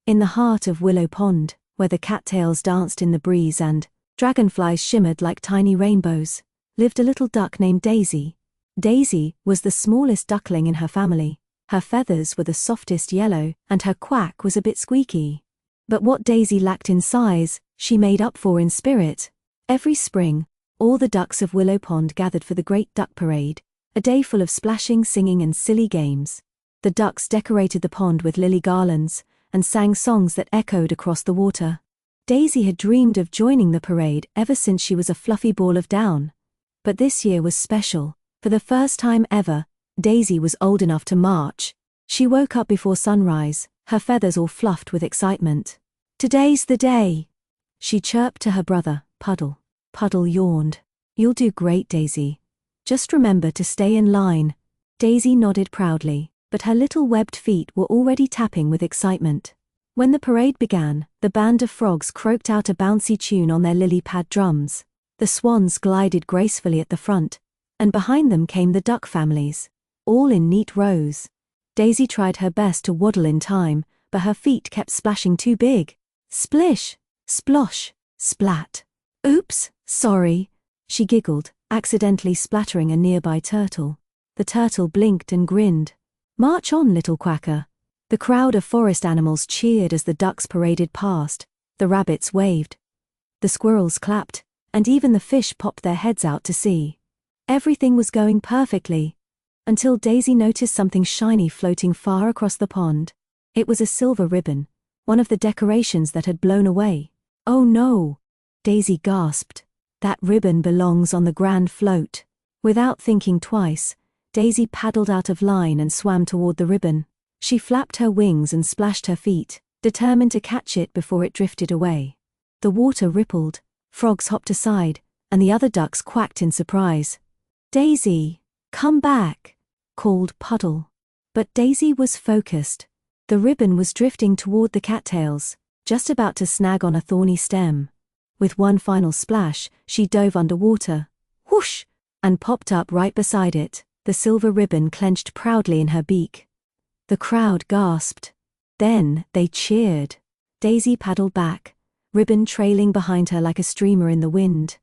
In the heart of Willow Pond, where the cattails danced in the breeze and dragonflies shimmered like tiny rainbows, lived a little duck named Daisy. Daisy was the smallest duckling in her family. Her feathers were the softest yellow, and her quack was a bit squeaky. But what Daisy lacked in size, she made up for in spirit. Every spring, all the ducks of Willow Pond gathered for the Great Duck Parade, a day full of splashing, singing, and silly games. The ducks decorated the pond with lily garlands and sang songs that echoed across the water. Daisy had dreamed of joining the parade ever since she was a fluffy ball of down. But this year was special. For the first time ever, Daisy was old enough to march. She woke up before sunrise, her feathers all fluffed with excitement. "Today's the day," she chirped to her brother, Puddle. Puddle yawned. "You'll do great, Daisy. Just remember to stay in line." Daisy nodded proudly, but her little webbed feet were already tapping with excitement. When the parade began, the band of frogs croaked out a bouncy tune on their lily pad drums. The swans glided gracefully at the front, and behind them came the duck families, all in neat rows. Daisy tried her best to waddle in time, but her feet kept splashing too big. Splish! Splosh! Splat! "Oops, sorry," she giggled, accidentally splattering a nearby turtle. The turtle blinked and grinned. "March on, little quacker." The crowd of forest animals cheered as the ducks paraded past. The rabbits waved. The squirrels clapped, and even the fish popped their heads out to see. Everything was going perfectly, until Daisy noticed something shiny floating far across the pond. It was a silver ribbon, one of the decorations that had blown away. "Oh no!" Daisy gasped. "That ribbon belongs on the grand float." Without thinking twice, Daisy paddled out of line and swam toward the ribbon. She flapped her wings and splashed her feet, determined to catch it before it drifted away. The water rippled, frogs hopped aside, and the other ducks quacked in surprise. "Daisy, come back," called Puddle. But Daisy was focused. The ribbon was drifting toward the cattails, just about to snag on a thorny stem. With one final splash, she dove underwater, whoosh, and popped up right beside it, the silver ribbon clenched proudly in her beak. The crowd gasped. Then they cheered. Daisy paddled back, ribbon trailing behind her like a streamer in the wind.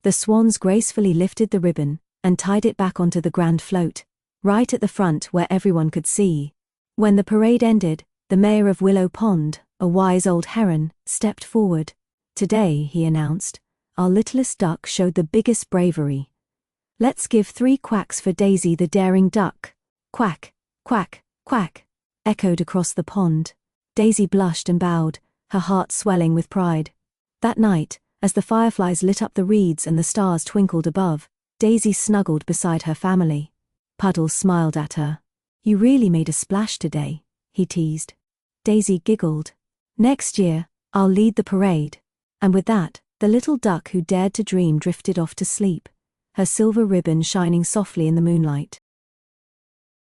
The swans gracefully lifted the ribbon and tied it back onto the grand float, right at the front where everyone could see. When the parade ended, the mayor of Willow Pond, a wise old heron, stepped forward. "Today," he announced, "our littlest duck showed the biggest bravery. Let's give 3 quacks for Daisy the daring duck." Quack, quack, quack, echoed across the pond. Daisy blushed and bowed, her heart swelling with pride. That night, as the fireflies lit up the reeds and the stars twinkled above, Daisy snuggled beside her family. Puddle smiled at her. "You really made a splash today," he teased. Daisy giggled. "Next year, I'll lead the parade." And with that, the little duck who dared to dream drifted off to sleep, her silver ribbon shining softly in the moonlight.